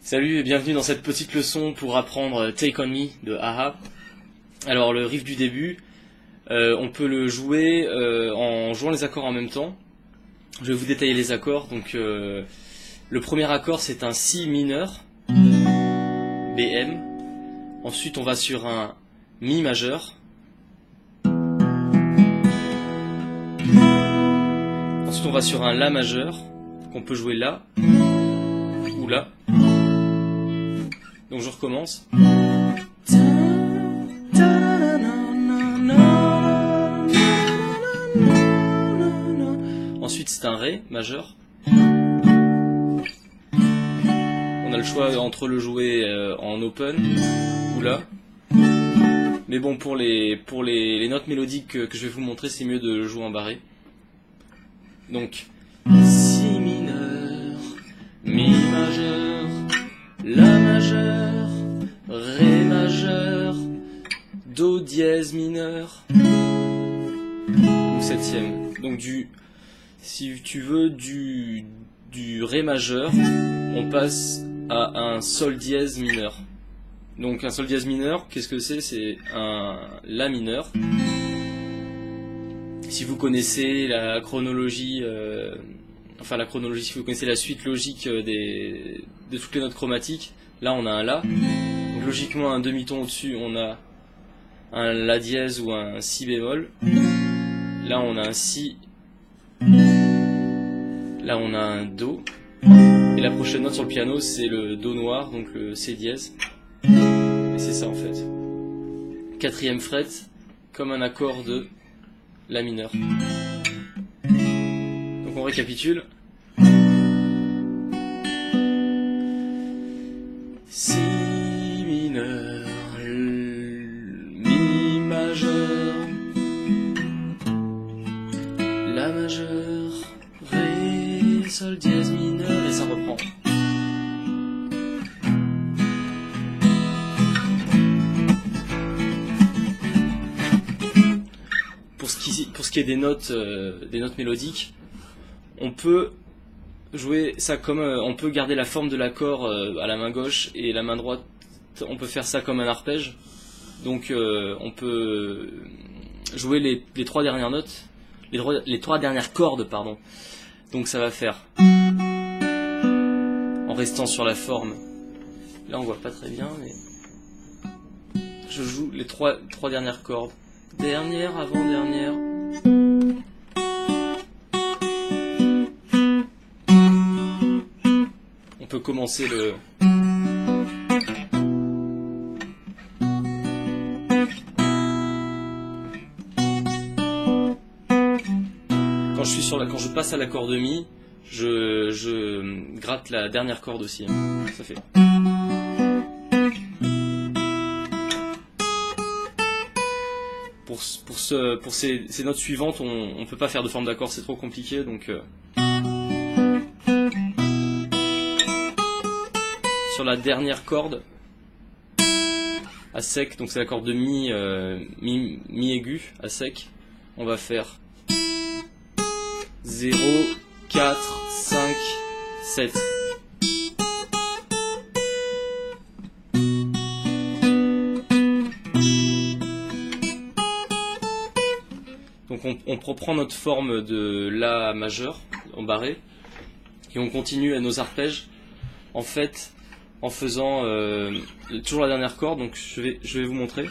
Salut et bienvenue dans cette petite leçon pour apprendre Take On Me de a-ha. Alors le riff du début, on peut le jouer en jouant les accords en même temps. Je vais vous détailler les accords. Donc le premier accord c'est un Si mineur, BM. Ensuite on va sur un Mi majeur. Ensuite on va sur un La majeur, qu'on peut jouer là ou là. Donc je recommence. Ensuite c'est un Ré majeur. On a le choix entre le jouer en open ou là. Mais bon, pour les notes mélodiques que je vais vous montrer, c'est mieux de le jouer en barré. Donc Si mineur, Mi majeur, La majeur, Ré majeur, Do dièse mineur ou septième. Donc si tu veux du Ré majeur, on passe à un Sol dièse mineur. Donc un Sol dièse mineur, qu'est-ce que c'est? C'est un La mineur. Si vous connaissez la chronologie, si vous connaissez la suite logique de toutes les notes chromatiques, là on a un La. Donc logiquement un demi-ton au-dessus, on a un La dièse ou un Si bémol. Là on a un Si. Là on a un Do. Et la prochaine note sur le piano c'est le Do noir, donc le C dièse. Et c'est ça en fait. Quatrième fret, comme un accord de La mineur. Donc on récapitule. Si mineur, Mi majeur, La majeur, Ré, Sol dièse mineur, et ça reprend. Pour ce qui est des notes mélodiques, on peut jouer ça comme on peut garder la forme de l'accord à la main gauche et la main droite, on peut faire ça comme un arpège. Donc on peut jouer les trois dernières notes, les trois dernières cordes, pardon. Donc ça va faire en restant sur la forme. Là on voit pas très bien, mais je joue les trois dernières cordes. Dernière, avant-dernière. On peut commencer le... Quand je passe à l'accord de Mi, je gratte la dernière corde aussi. Ça fait... Pour ces notes suivantes, on peut pas faire de forme d'accord, c'est trop compliqué, donc sur la dernière corde à sec, donc c'est la corde de mi aigu à sec, on va faire 0, 4, 5, 7. Donc on reprend notre forme de La majeur en barré et on continue à nos arpèges en fait en faisant toujours la dernière corde. Donc je vais vous montrer.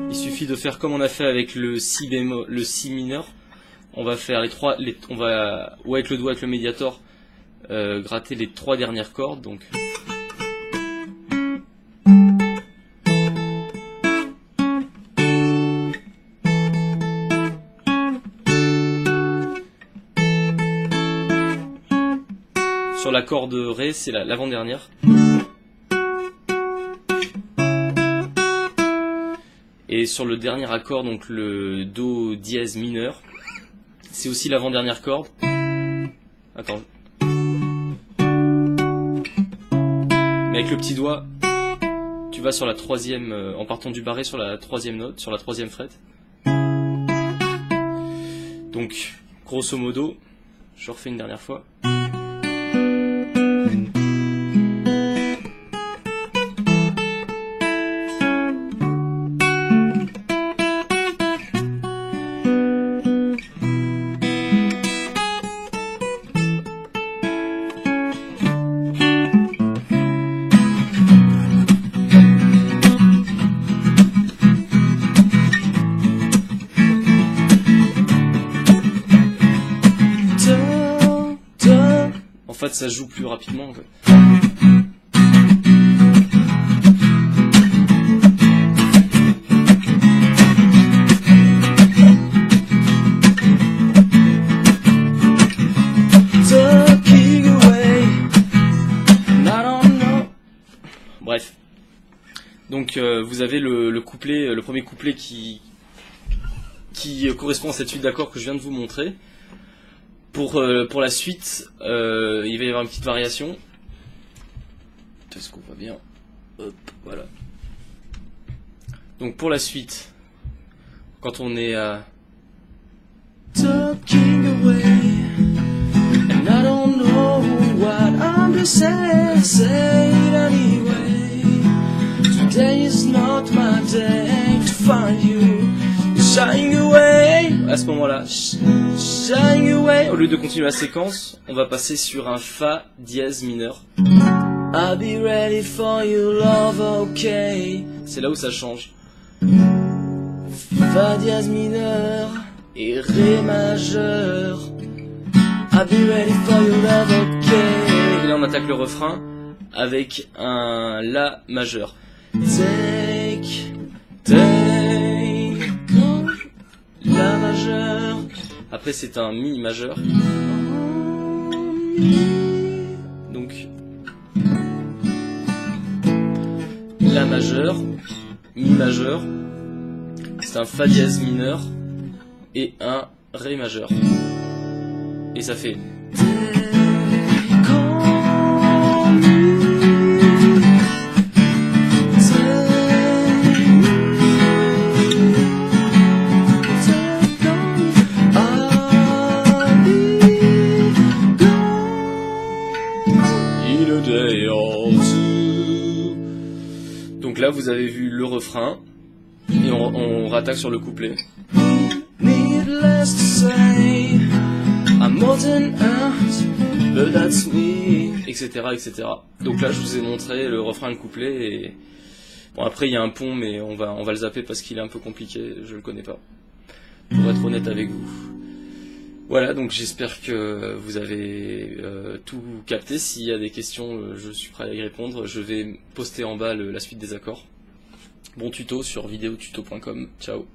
Il suffit de faire comme on a fait avec le Si bémol, le Si mineur. On va faire on va ou avec le doigt avec le médiator gratter les trois dernières cordes. Donc sur la corde Ré, c'est l'avant-dernière. Et sur le dernier accord, donc le Do dièse mineur, c'est aussi l'avant-dernière corde. Attends. Mais avec le petit doigt, tu vas sur la troisième, en partant du barré sur la troisième note, sur la troisième fret. Donc, grosso modo, je refais une dernière fois. En fait, ça joue plus rapidement. En fait. Bref. Donc, vous avez le couplet, le premier couplet qui correspond à cette suite d'accords que je viens de vous montrer. Pour la suite, il va y avoir une petite variation. Est-ce qu'on voit bien? Hop, voilà. Donc pour la suite, quand on est à Talking away, and I don't know what I'm to say, say it anyway. Today is not my day to find you. Shying away. À ce moment-là, shying away. Au lieu de continuer la séquence, on va passer sur un Fa dièse mineur. I'll be ready for you, love, okay. C'est là où ça change. Fa dièse mineur et Ré majeur. I'll be ready for you, love, okay. Et là on attaque le refrain avec un La majeur. Take La majeur. Après c'est un Mi majeur. Donc La majeur, Mi majeur, c'est un Fa dièse mineur et un Ré majeur. Et ça fait Donc là vous avez vu le refrain et on rattaque sur le couplet. Etc, etc. Donc là je vous ai montré le refrain et le couplet et bon après il y a un pont mais on va le zapper parce qu'il est un peu compliqué, je le connais pas. Pour être honnête avec vous. Voilà, donc j'espère que vous avez tout capté. S'il y a des questions, je suis prêt à y répondre. Je vais poster en bas la suite des accords. Bon tuto sur videotuto.com. Ciao.